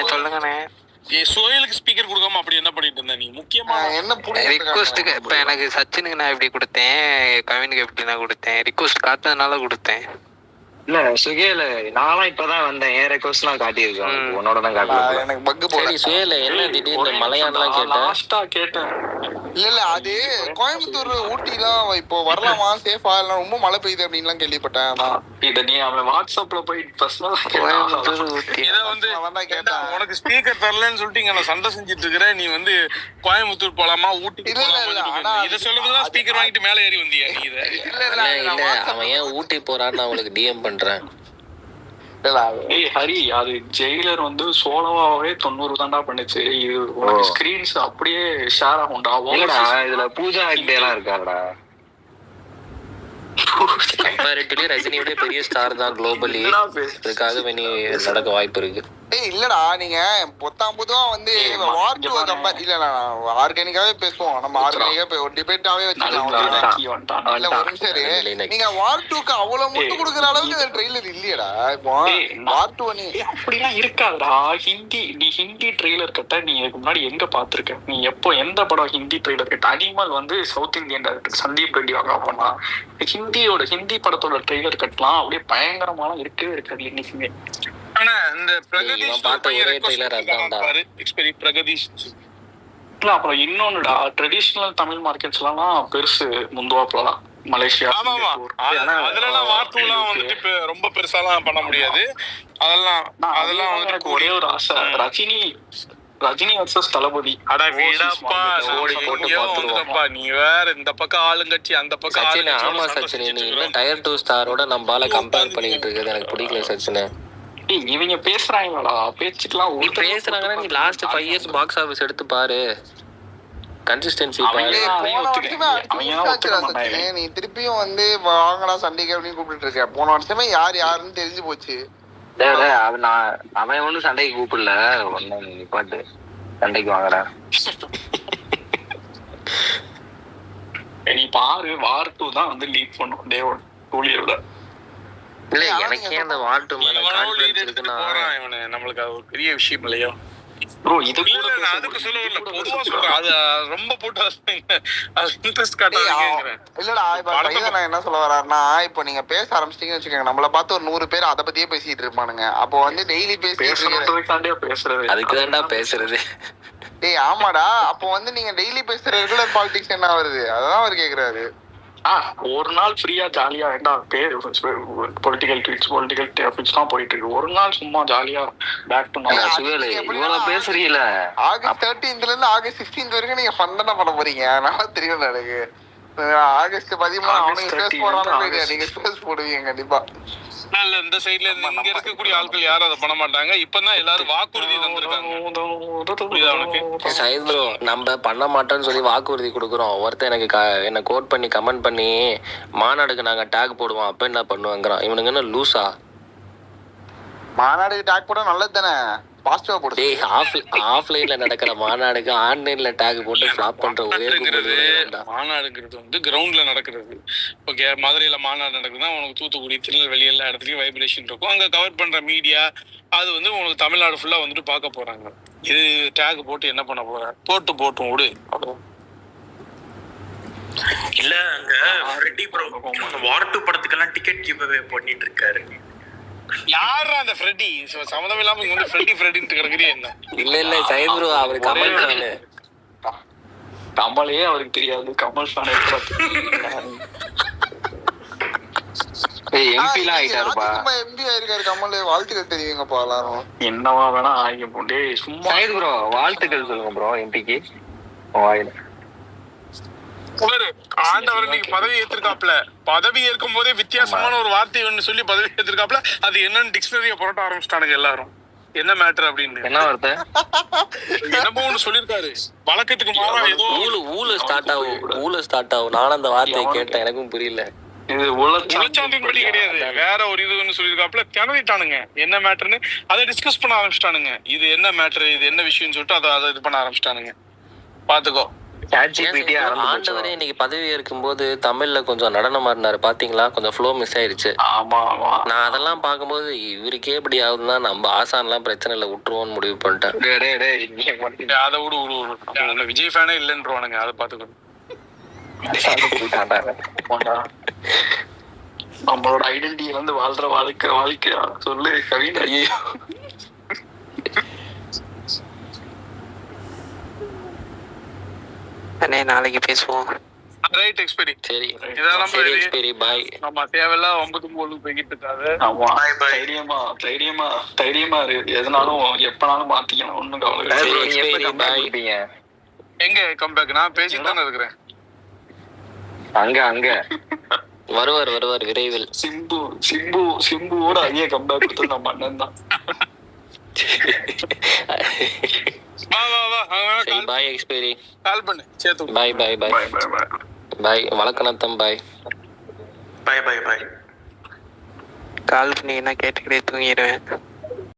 சொல்லுங்கண்ணே. சோயலுக்கு ஸ்பீக்கர் கொடுக்காம அப்படி என்ன பண்ணிட்டு இருந்த நீ? முக்கியமா என்ன ரிக்வெஸ்ட்டுக்கு இப்ப எனக்கு சச்சினுக்கு நான் எப்படி கொடுத்தேன், கவினுக்கு எப்படி நான் கொடுத்தேன், ரிக்வெஸ்ட் காத்ததுனால கொடுத்தேன். இல்ல சுகேல நான்லாம் இப்பதான் வந்தேன். என் ரெக்வெஸ்ட் எல்லாம் காட்டியிருக்கேன். உன்னோட தான் காட்டல. எனக்கு பக்கு சரி சுகேல என்ன திடீர்னு மலையாளம் கேட்டேன். லாஸ்டா கேட்டேன் இல்ல அது கோயம்புத்தூர் ஊட்டி எல்லாம் இப்போ வரலாமா சேஃபா எல்லாம் ரொம்ப மழை பெய்யுது அப்படின்லாம் கேள்விப்பட்டேன். இத நீ அவன் வாட்ஸ்அப்ல போய் பர்சனலா இதை வந்து கேட்டேன். உனக்கு ஸ்பீக்கர் தரலன்னு சொல்லிட்டு இங்க நான் சண்டை செஞ்சுட்டு இருக்கிற, நீ வந்து கோயம்புத்தூர் போலாமா ஊட்டி இதை சொல்றதுதான் ஸ்பீக்கர் வாங்கிட்டு மேல ஏறி வந்தியா நீ? இதை இல்ல அவன் ஏன் ஊட்டி போறான்னு நான் உங்களுக்கு டிஎம் பண்றேன். ஹரி, அது ஜெயிலர் வந்து சோலோவாவே 90 தாண்டா பண்ணுச்சு. இது உனக்கு ஸ்கிரீன்ஸ் அப்படியே ஷேர் ஆகும்டா. இதுல பூஜா ஹெக்டே எல்லாம் இருக்காருடா. கம்பேரிட்டிவ்லி ரஜினியோட பெரிய ஸ்டார் தான் குளோபலி. அதுக்காக நீ நடக்க வாய்ப்பு இருக்கு. இல்லடா நீங்க பொதுவா வந்து வார் டூ கம்பேர் இல்ல ஆர்கானிக்காவே பேசுவோம். நம்ம ஆர்கானிக்கா ஒரு டிபேட்டாவே வச்சுக்கலாம். இல்ல ஒரு நிமிஷம், நீங்க வார் டூக்கு அவ்வளவு முட்டு கொடுக்குற அளவுக்கு இந்த ட்ரெய்லர் இல்லையடா. இப்போ வார் டூ நீ அப்படிலாம் இருக்காதுடா. நீ ஹிந்தி ட்ரெய்லர் கட்ட நீ இதுக்கு முன்னாடி எங்க பாத்துருக்க? நீ எப்போ எந்த படம் ஹிந்தி ட்ரெய்லர் கட்ட? அனிமல் வந்து south Indian director Sandeep Reddy வாங்க பண்ணா. ஹிந்தி படத்தோட ட்ரெய்லர் கட்டலாம் அப்படியே பயங்கரமாலாம் இருக்கவே இருக்காது என்னைக்குமே. ஆனா இந்த பிரகதீஷ் அப்புறம் இன்னொன்னுடா, ட்ரெடிஷனல் தமிழ் மார்க்கெட்ஸ்லாம் பெருசு முந்துவாப்லாம் மலேசியா. அதெல்லாம் வார்த்தைலாம் வந்துட்டு ரொம்ப பெருசாலாம் பண்ண முடியாது. அதெல்லாம் எனக்கு ஒரே ஒரு ஆசை, ரஜினி வர்சஸ் தளபதி. நீ வேற இந்த பக்கம் ஆளுங்கட்சி அந்த பக்கம். ஆமா சச்சின், நீ இன்னும் டயர் 2 ஸ்டாரோட நம்மளால கம்பேர் பண்ணிட்டு இருக்கிறது எனக்கு பிடிக்கல சச்சின். இவங்க பேசுறாங்களா பேச்சுக்கலாம் பேசுறாங்கன்னா நீ லாஸ்ட் 5 இயர்ஸ் பாக்ஸ் ஆபீஸ் எடுத்து பாரு, கன்சிஸ்டன்சி பாரு. நீ திருப்பியும் வந்து வாங்கடா சண்டைக்கு அப்படின்னு கூப்பிட்டு இருக்க. போன வருஷமே யாருன்னு தெரிஞ்சு போச்சு. அவன் ஒண்ணும் சண்டைக்கு கூப்பிடல, ஒன்னும் நிப்பாட்டு சண்டைக்கு வாங்கடா. நீ பாரு, வார் 2 தான் வந்து லீட் பண்ணும் தேவன் கூலியோட. இல்ல எனக்கே அந்த வார் 2 மேல கான்ஃபிடன்ஸ் இருக்குன்னா நம்மளுக்கு அது ஒரு பெரிய விஷயம் இல்லையோ ப்ரோ. இது கூட அதுக்கு சொல்லல, பொதுவா சொல்றேன். அது ரொம்ப போட்டு அது இன்ட்ரெஸ்ட் காட்டாதீங்க. இல்லடா இப்ப நான் என்ன சொல்ல வர்றாருன்னா, இப்போ நீங்க பேச ஆரம்பிச்சிட்டீங்கன்னு வச்சுக்கோங்க, நம்மள பார்த்து ஒரு 100 பேர் அதை பத்தியே பேசிட்டு இருப்பானுங்க. அப்போ வந்து டெய்லி பேசுறது அதுக்குதான்டா பேசுறது. டேய் ஆமாடா, அப்போ வந்து நீங்க டெய்லி பேசுற ரெகுலர் பாலிடிக்ஸ் என்ன வருது? அதான் அவர் கேக்குறாரு. ஒரு நாள் ஃப்ரீயா ஜாலியா வேண்டாம் பொலிட்டிக்கல் ட்வீட்ஸ் தான் போயிட்டு இருக்கு. ஒரு நாள் சும்மா ஜாலியா பேக் டு இவ்வளவு பேசுறீல. ஆகஸ்ட் 13th இருந்து ஆகஸ்ட் 16th வரைக்கும் நீங்க ஃபன் தானே பண்ண போறீங்க. அதனால தெரியும் எனக்கு. ஆகஸ்ட் 13 அவனுக்கு ஸ்ட்ரெஸ் போடுறாங்க, நீங்க ஸ்ட்ரெஸ் போடுவீங்க கண்டிப்பா. இந்த சைடுல இங்க இருக்கக்கூடிய ஆட்கள் யாரும் அதை பண்ண மாட்டாங்க. இப்பதான் எல்லாரும் வாக்குறுதி தந்திருக்காங்க. சைத் ப்ரோ, நம்ம பண்ண மாட்டோம்னு சொல்லி வாக்குறுதி கொடுக்குறோம். ஒருத்தர் எனக்கு என்ன கோட் பண்ணி கமெண்ட் பண்ணி மாநாடுக்கு நாங்க டேக் போடுவோம் அப்ப என்ன பண்ணுவாங்கிறான். இவனுங்க என்ன லூசா? மாநாடுக்கு டேக் போட நல்லது தானே, பாசிட்டிவா போடு. டேய் ஆஃப்லைன்ல நடக்கிற மாநாடுக்கு ஆன்லைன்ல டேக் போட்டு ஃப்ளாப் பண்ற ஒரே மாநாடுங்கிறது வந்து கிரவுண்ட்ல நடக்கிறது. ஓகே, மதுரையில மாநாடு நடக்குதுன்னா உனக்கு தூத்துக்குடி, திருநெல்வேலி எல்லா இடத்துலயும் வைப்ரேஷன் இருக்கும். அங்க கவர் பண்ற மீடியா அது வந்து உனக்கு தமிழ்நாடு ஃபுல்லா வந்துட்டு பார்க்க போறாங்க. இது டேக் போட்டு என்ன பண்ண போற? போட்டும் விடு. இல்ல அங்க ரெட்டி ப்ரோ வார் 2 படத்துக்கெல்லாம் டிக்கெட் கிவ் அவே பண்ணிட்டு இருக்காரு. யாரா அந்த ஃப்ரெட்டி? சம்மதம் இல்லாம இங்க வந்து ஃப்ரெட்டின்னு கிடக்குறீ என்ன? இல்ல சைத் ப்ரோ, அவர் கமல் ஃபேன். கமலே அவருக்கு தெரியாது, கமல் ஃபேன். எம்பிலாம் ஆயிட்டாருப்பா. எம்பி ஆயிருக்காரு கமல். வாழ்த்துக்கள் தெரியுங்கப்பா எல்லாரும். என்னவா வேணா ஆகிய போண்டே சும்மா. சைத் ப்ரோ வாழ்த்துக்கள் சொல்லுங்க ப்ரோ எம்பிக்கு. வாயில ஆண்டவர் இன்னைக்கு பதவி ஏத்திருக்காப்ல. பதவி ஏற்கும் போதே வித்தியாசமான ஒரு வார்த்தை ஒண்ணு சொல்லி பதவி ஏத்திருக்காப்ல. அது என்னன்னு டிக்ஷனரிய புரட்ட ஆரம்பிச்சிட்டானுங்க எல்லாரும். என்ன மேட்டர் அப்படின்னு. என்ன வார்த்தை? என்னமோ ஒண்ணு சொல்லிருக்காரு. வழக்கத்துக்கு மாறா ஏதோ ஊழ ஸ்டார்ட் ஆகும். நானும் அந்த வார்த்தையை கேட்டேன், எனக்கும் புரியல. இது உளச்சான்றின்படி கிடையாது, வேற ஒரு இதுன்னு சொல்லிருக்காப்ல. கிளறிட்டானுங்க என்ன மேட்டர்னு. அதை டிஸ்கஸ் பண்ண ஆரம்பிச்சிட்டானுங்க. இது என்ன மேட்டர், இது என்ன விஷயம்னு சொல்லிட்டு அதை இது பண்ண ஆரம்பிச்சிட்டானுங்க. பாத்துக்கோ. ஆண்டவரே இன்னைக்கு பதவி ஏற்கும் போது தமிழ்ல கொஞ்சம் நடனமா இருந்தாரு பாத்தீங்களா? கொஞ்சம் ஃப்ளோ மிஸ் ஆயிடுச்சு. நான் அதெல்லாம் பார்க்கும்போது இவருக்கே எப்படி ஆகுதுன்னா நம்ம ஆசான்லாம் பிரச்சனை இல்லை விட்டுருவோம்னு முடிவு பண்ணிட்டேன். அதை விடு விஜய் ஃபேனே இல்லைன்றவானுங்க. அதை பாத்துக்கணும். நம்மளோட ஐடென்டிட்டி வந்து வாழ்ற வாழ்க்கையா சொல்லு கவிதை. அண்ணே நாளைக்கு பேசுவோம். Right expiry. சரி இதெல்லாம் சரி எக்ஸ்பீரி பாய். நம்ம தேவையில்லாம் 9 போய்கிட்டு இருக்காது. ஆமா தைரியமா இரு, எதுனாலும் எப்பனாலும் மாத்திக்கலாம், ஒண்ணும் கவலை bro, இல்லை. நீங்க எப்ப comeback கொடுப்பீங்க? எங்க கம்பேக்? நான் பேசிட்டு தானே இருக்கிறேன். அங்க வருவார் விரைவில். சிம்புவோட அதிக கம்பேக் கொடுத்தது நம்ம அண்ணன் தான். வா சரி பாய் எக்ஸ்பீரி. கால் பண்ணு சேத்து. பாய் பாய் வழக்கணத்தம் பாய். பை கால் பண்ணீங்கன்னா கேட்டுக்கிட்டே தூங்கிடுவேன்.